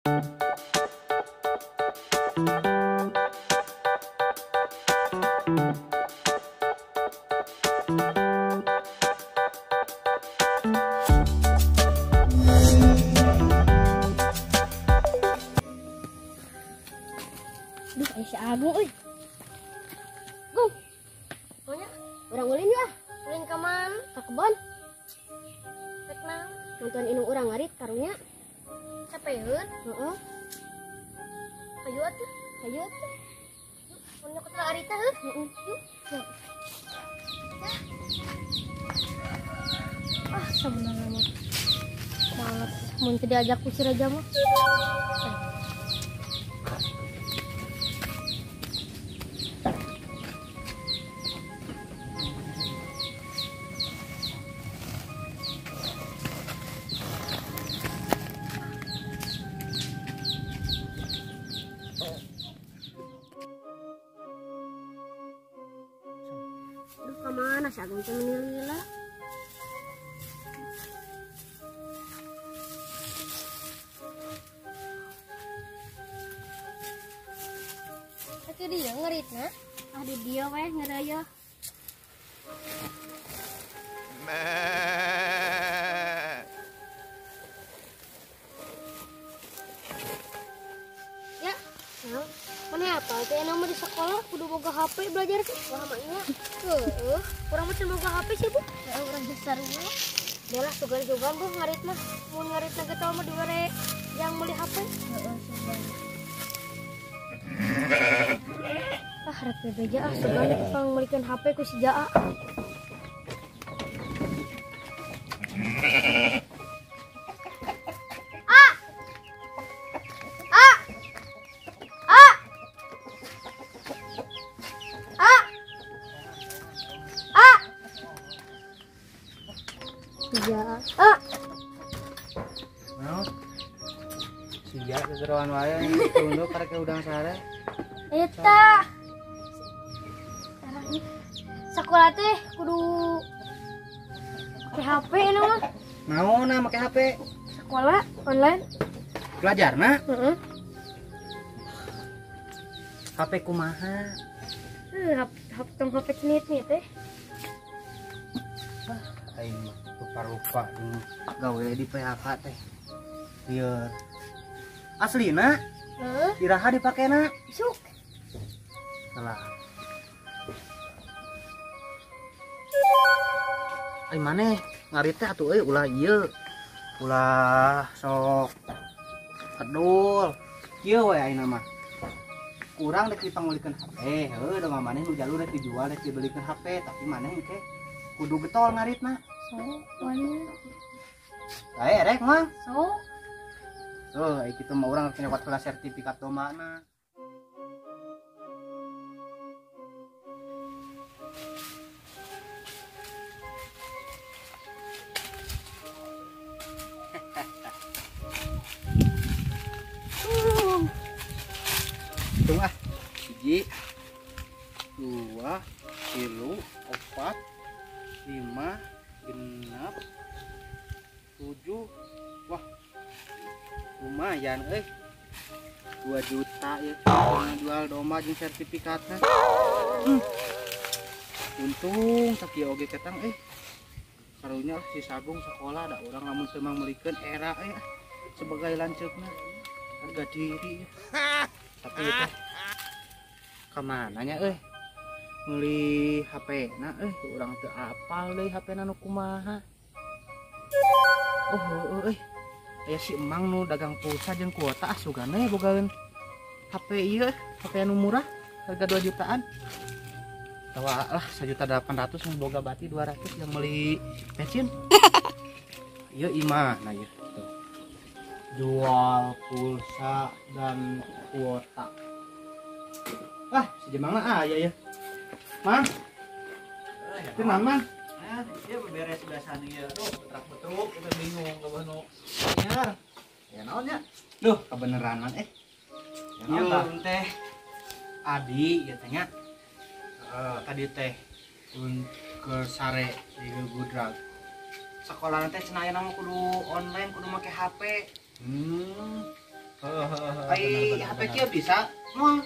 Duh, si Agung euy. Gung. Pokoknya urang ulin lah. Ulin ka mana? Ka kebon. Rek naon? Nonton indung urang ngarit karunya. Capeun? Heeh. Hayu atuh. Hayu atuh. Mun nyokot ka arita heuh? Heeh. Yuk. Ah, sebenarnya mah. Males. Mun teu diajak ku si Reja mah. Aduh, kemana si Agung teh menilila? Tapi dia ngeritna? Ah, di dia weh ngeraya. Ya, nah, mana apa? Kayak nama di sekolah kudu boga HP belajar sih. Wah, maknya. Kurang macam boga HP sih, Bu. Ya, orang besar Bu. Belah sugan-sugan Bu ngarit mah. Mun ngaritna kita mah dibere yang beli HP. Heeh, sugan. Ah, rek bebeja ah sugan pang melikeun HP ku si Jaa. Jaa. Nah, siap kegeruan wae tunduk karek udang sare. Eta. Sekolah teh kudu pakai HP ini mah. Naon na make HP? Sekolah online. Belajarna? Heeh. HP kumaha? HP cenit-cenit teh. Aing mah lupa-lupa gawe di PHK teh. Biar aslina Heeh. iraha dipakena. Isuk. Salah. Ai maneh ngarit teh atuh euy ulah ieu. Ulah sok kedul. Kieu we ayeuna mah. Kurang rek dipanggulikeun HP. Heuh da maneh nu jalur rek dijual rek dibelikeun HP, tapi maneh engke kudu getol ngaritna. So, wanya. Rek mah. So. Tuh, kitu mah urang rek nyokot kelas sertifikat domana. Hitung ah. 1, 2, 3, 4, 5, 6, 7. Wah. Lumayan euy. 2 juta ya jual domba jeung sertifikatna. Untung sakieu oge ketang karunya si Sagung sekolah da urang lamun teu mang melikeun era sebagai lanceukna harga diri. Tapi itu kemana nya meuli HP na urang teu apal deui HP na nu kumaha. Aya si emang nu dagang pulsa jeung kuota sugana ya bogaeun HP ieu HP anu murah harga 2 jutaan. Tawa lah 1.800.000 yang boga bati 200 yang beli bensin. Ieu imah nah ieu tuh. Jual pulsa dan kuota. Si Jemang mah aya ya. Mang. Tenang, Mang. Dia beberes biasanya ieu. Duh, betrak-betruk kita bingung kabeh nu. Anyar. Ya naon nya? Duh, kebeneran Mang Ieu teh Adi ya teh nya. Tadi teh ke sare di Gudrag. Sekolah teh cenah ayeuna mah kudu online, kudu make HP. Ai HP kieu bisa moal.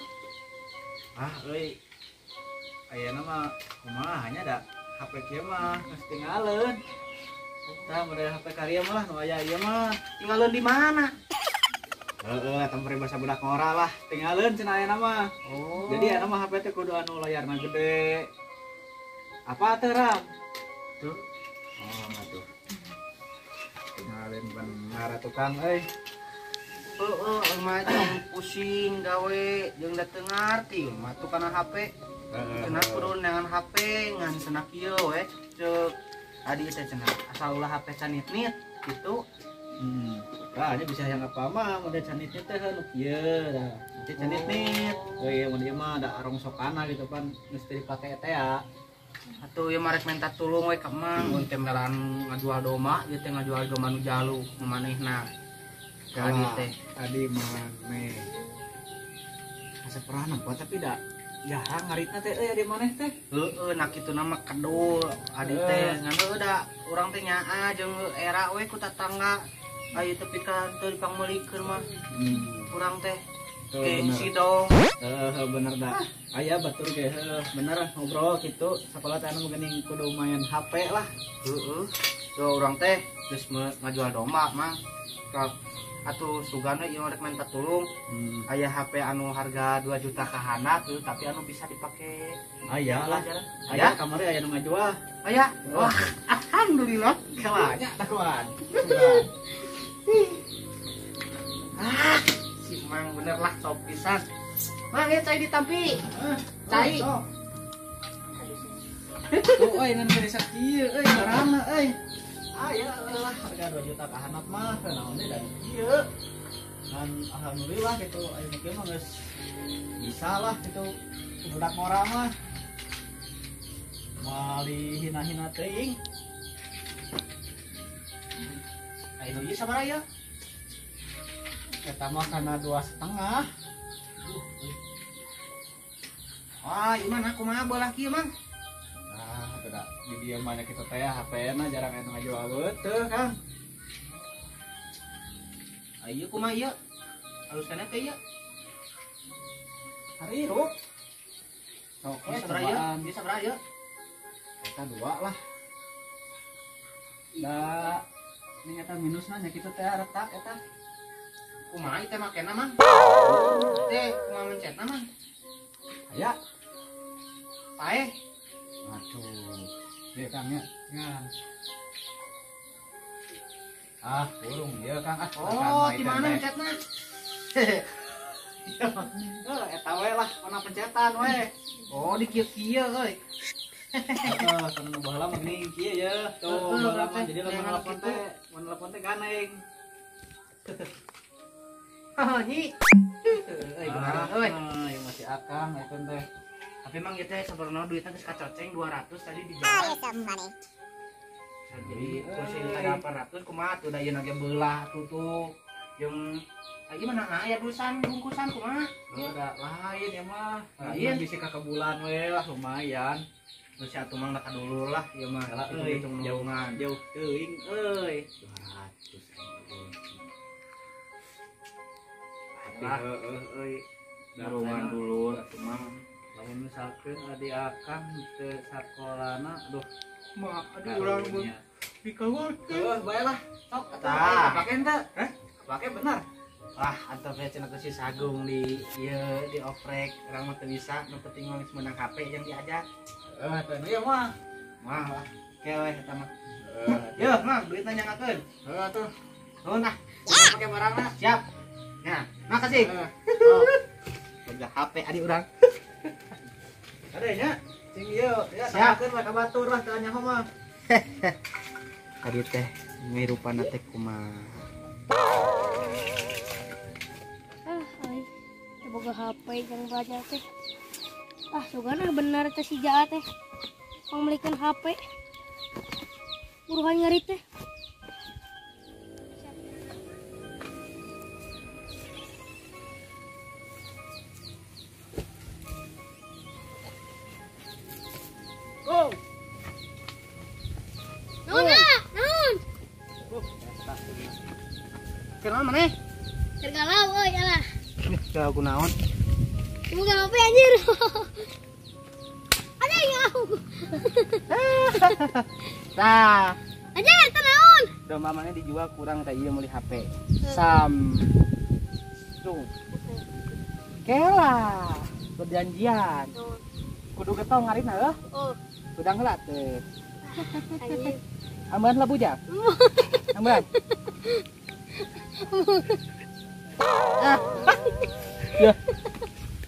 Euy. Ayeuna mah kumaha nya da HP kieu mah geus tinggalin. Tah model HP karya mah lah nu aya ieu mah Tinggalin di mana? eta mah bahasa budak ngora lah tinggalin cenah ayeuna mah. Oh. Jadi ayeuna mah HP teh kudu anu layarna gede. Apa teh Ram? tuh. Oh atuh. Tinggalin benar tukang euy. Macam pusing gawe jeung da teu ngarti mah tuh kana HP. Cenah kudu dengan HP ngan cenah kieu we ceuk adi teh cenah asal ulah HP canit-nit gitu. Nah, ini bisa yang apa mah model canitnya teh nu kieu dah. Nanti canit-nit. Euy mun ieu mah da rongsokana gitu kan mesti dipake teh ya. Atuh ieu marek minta tulung we ka Mang mun teh meran ngajual domba ieu teh ngajual domba nu jalu nu manehna. Adi teh Tadi maneh. Asa pernah nampak tapi da jarang ngaritna teh euy di maneh teh. heueuh nak kitu nama kedul adi teh ngan da urang teh nyaa jeung era we ku tatangga ayeuna tepi ka teu dipangmeulikeun mah urang teh ke si dong. Bener dah. Aya batur ge bener ngobrol kitu sakola teh anu geuning kudu main HP lah. Heeh. Tuh urang teh geus ngajual domba Mang. Atuh sugana ieu rek minta tulung. Aya HP anu harga 2 juta ka handap tuh tapi anu bisa dipake. Aya lah. Aya Kamari aya nu ngajual. aya. Wah, alhamdulillah. Kalanya tahuan. Si Mang bener lah top pisan. Mang ieu cai ditampi. Cai. Tuh euy ngan geresak kieu euy barangna euy. Aya lah harga 2 juta ka handap mah naon deui dari kieu. Dan alhamdulillah gitu ayeuna kieu mah geus bisa lah gitu budak ngora mah. Mali hina-hina teuing. Ayeuna ieu sabaraha ya? Eta mah kana 2,5. Wah, ieu mah kumaha beulah kieu Mang? Nah, udah di dia mana kita teh HP-na jarang anu ngajual beuteuh Kang. Ayo kumaha ieu? Haluskeun teh ieu. Harirup. Sok Bisa sabaraha ieu? Bisa sabaraha ieu? Eta 2 lah. Da ini eta minusna nya kitu teh retak eta. Kumaha teh makena Mang? Teh kumaha mencetna Mang? Aya. Paeh. Aduh. Ieu Kang nya. Ngan. Burung ieu Kang Oh, di mana mencetna? Eta we lah warna pencetan we. Oh, di kieu-kieu euy. Kana baheula mah geuning kieu ya. Tuh, baheula mah jadi lamun nelpon teh ganeng. Haha, nyi. Euy, beneran euy. Yang masih akang ekon teh. Tapi emang ieu teh sabarna duitna geus kacoceng 200 tadi di jalan. Jadi kursi tadi 800 kumaha tuh da ieu nage beulah tutup. Jeung gimana aya dusan bungkusan kumaha? Udah lain ya mah. Lain. Bisa ka bulan we lah lumayan. Terus atuh mang da kadulur lah ieu mah. Hitung nulungan. Jauh teuing euy. 200. Lah. Euy. Nulungan dulur atuh mang. Lamun misalkeun adi akang teu sakolana aduh Mah aduh urang dikawal bae lah. Sok Tah. pake henteu? Pake bener. Wah, atuh we cenah si Sagung di ieu di oprek, urang mah teu bisa, nu penting mah geus meunang HP yang diajak. Teu ieu mah. Mah lah, kewe eta mah. Yeuh, Mang, duitna nyangakeun. Atuh. Nuhun tah. Pake barangna. Siap. Nah, makasih. Boga HP adi urang. Ada nya. Sing ieu ya Siap. sakeun lah ka batur lah tanya mah. Adi teh ngirupana teh kumaha? Ay, boga HP yang banyak teh. Sugana benar teh si Jaa teh. Pamilikeun HP. Buruhan nyari teh. Go. Naon? Kenal maneh? Tergalau euy alah. Lagu naon? Bukan apa anjir. Ada yang Tah, anjir tenaun. domba mana dijual kurang teh ieu meuli HP. Samsung. Kela, perjanjian. Kudu getong ngarina heuh. Oh, Kudang heula teh. anjir. Amban lah bujang. Amban. Ya.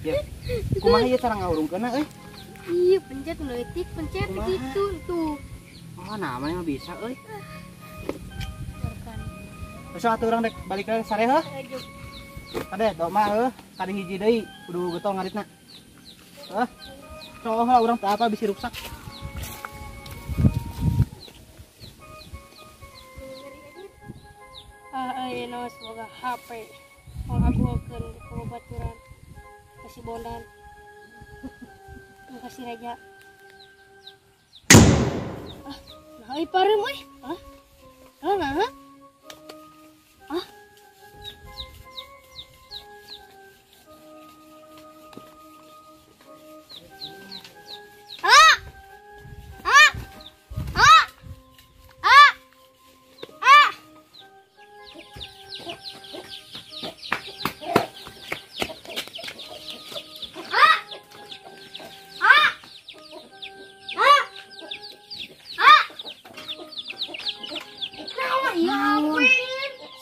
Ya. Kumaha ieu cara ngahurungkeunna euy? Iya, pencet meletik, pencet Kumaha? gitu tuh. Oh, namanya mah bisa euy. Biarkan. Besok atuh urang dek balik ke sare heuh. Ayo. Kade domba heuh, tadi hiji deui kudu getong ngaritna. Heuh. Soalnya lah urang teu apa bisi rusak. Ayeuna semoga HP mengaguakeun pengobatan kasih bondan. Makasih Raja. Nah, pareum euy. Nah.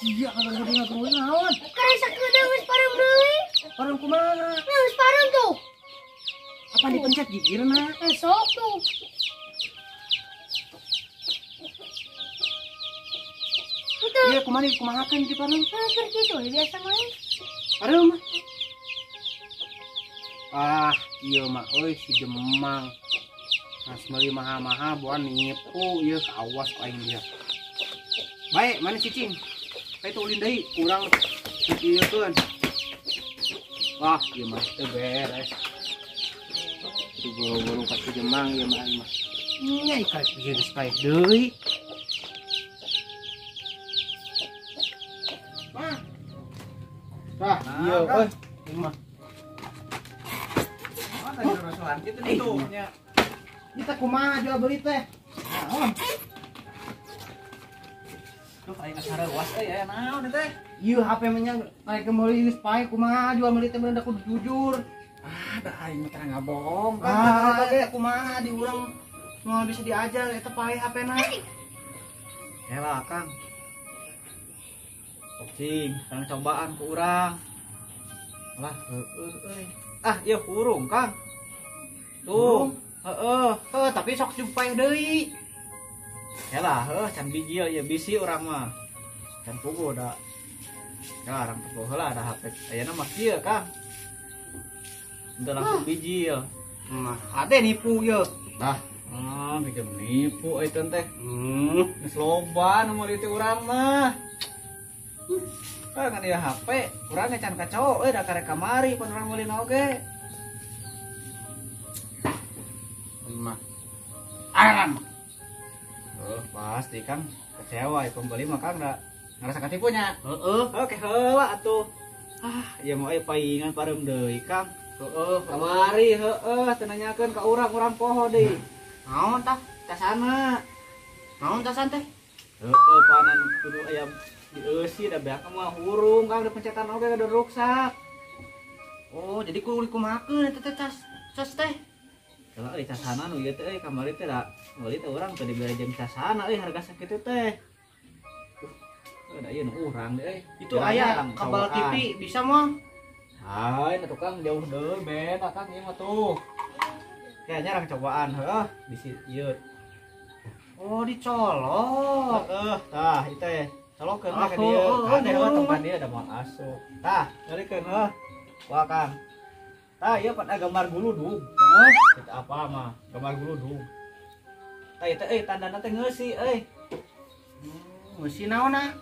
Iya, kalau gede ngageun naon? Karesa keudeuh geus pareum deui. Orang kumaha? Geus pareum tuh. Apa dipencet gigirna? Sok tuh. Itu Iya, kumaha kan di parang? hampir gitu biasa main. Aduh mah. Ah, iya mah euy si Jemang. Mas meuli maha-maha buan nipu ieu awas ku aing dia. Baik, mana cicing? Kayak tuh ulin deui, kurang ieukeun. Wah, ieu mah teu beres. Itu buru-buru ka si Jemang ieu mah aing mah. Nyai ka ieu geus bae deui. Mah. Tah, iya euy. Ieu mah. Mana tadi rasulan kitu itu nya. Kita kumaha jual beli teh? Naon? Tuh aing kasarewas aya naon teh? Ieu HP nya naik ke meuli geus pae kumaha jual beli teh bener kudu jujur. Ah, da aing mah tara ngabohong kan. Ah, ge kumaha di urang mau bisa diajar eta pae HP-na. Ela Kang. Cing, kang cobaan ku urang. Lah, euy. Ah, ieu hurung, Kang. Tuh, heeh, tapi sok jumpai deui. Yalah, can bijil ya bisi urang mah. Can pugu da. Ya, urang pugu heula ada HP. Ayeuna mah kieu, Kang. Udah langsung bijil. Mah, ade nipu ieu. Nah, bikin nipu itu teh. Geus loba nu meuli teh urang mah. Kan dia HP, urang can kacau da karek kamari pun urang meuli oge. Mah. Aran. Pasti Kang kecewa pembeli mah Kang da ngerasa katipunya. Heeh. Oke, heula atuh. Ah, ieu mah paingan pareum deui Kang. Heeh. Kamari teu nanyakeun ka urang poho deui. Naon tah? Tasana. Naon tasan teh? Panan kudu aya dieusi da beak mah hurung Kang da pencetan oge da ruksak. Oh, jadi kumahakeun eta teh cas teh. Kalau di casana nu ieu teh kamari teh da meuli teh urang teu dibere jeung casana harga sakitu teh. Da ieu nu urang deui. Itu aya kabel TV bisa mah. Hai, na tukang jauh deui beda Kang ieu mah tuh. Kayaknya rang cobaan heuh bisi ieu. Oh, dicolok. Tah ieu teh. Colokeun ka Oh, dieu. oh, Ada oh. tempat dia ada moal asup. Tah, ngalikeun heuh. Wah Kang. Tah ieu pada gambar guludug. Heeh. Kita apa mah? Gambar guludug. Tah ieu teh tandana teh ngeusi euy. Mesin naonna?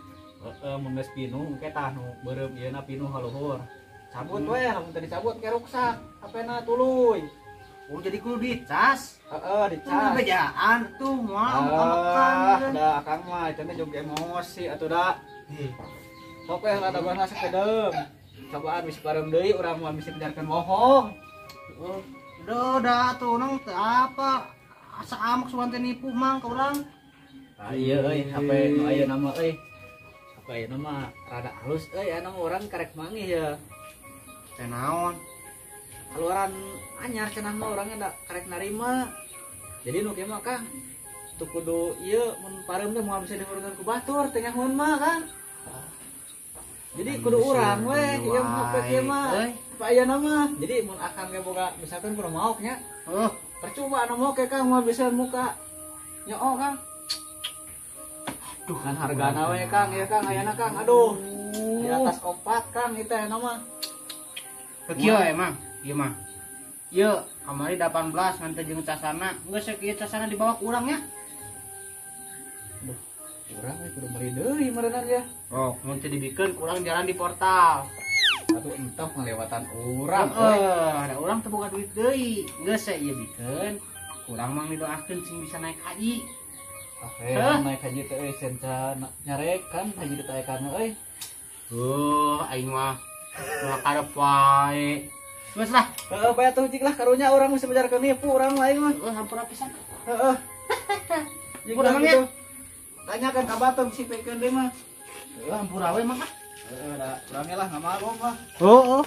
Mun geus pinuh engke tah nu beureum ieuna pinuh haluhur. Cabut we, lamun teu dicabut ke ruksak. HP-na tuluy. Oh, jadi kudu dicas. Dicas. Bejaan tuh, moal makan. Da akang mah eta teh juga emosi atuh da. Sok we rada bangsa sakedeum. cobaan bisa bareng deui urang mah bisa kejarkan bohong. Oh, udah tuh nang teu apa asa amak suan teh nipu mang ka urang. Ah iya euy, HP nu aya nama euy. HP ayeuna mah rada halus euy, anu urang karek manggih ya. Teh naon? Keluaran anyar cenah mah urangnya da karek narima. Jadi nu kieu mah Kang, teu kudu ieu mun pareum teh moal bisa dihurungan ku batur teh nyahoeun mah Kang. Jadi kudu urang we, ieu mah HP kieu mah. Apa ayeuna mah. Jadi mun akang ge boga misalkan kudu maok nya. Oh, Percuma anu mau kayak Kang mah bisa muka nyoo Kang. Duh kan hargana we Kang ya Kang ayana Kang aduh. Di atas kompak Kang itu aya mah. kieu emang, ieu mah. Ieu kamari 18 ngan teh jeung casana. Geus sakieu casana dibawa ku urang nya. Duh, urang we kudu meuli deui meureunna ya. Oh, mun teu dibikeun ku urang jalan di portal. Atuh entok ngelewatan urang we. Ada urang teu boga duit deui. Geus saya ieu bikeun. Kurang mang didoakeun sing bisa naik haji. Naik haji teh euy senca nyarek kan haji ditaekan euy. Aing mah karep wae. Geus lah. Heeh, bae atuh cik lah karunya urang bisa bejarkeun nipu urang mah aing mah. Hampura pisan. Heeh. Urang nya. Tanyakan ka Batom si pekeun deui mah. Hampura we mah. Heeh, da urangnya lah ngamarom lah. Oh.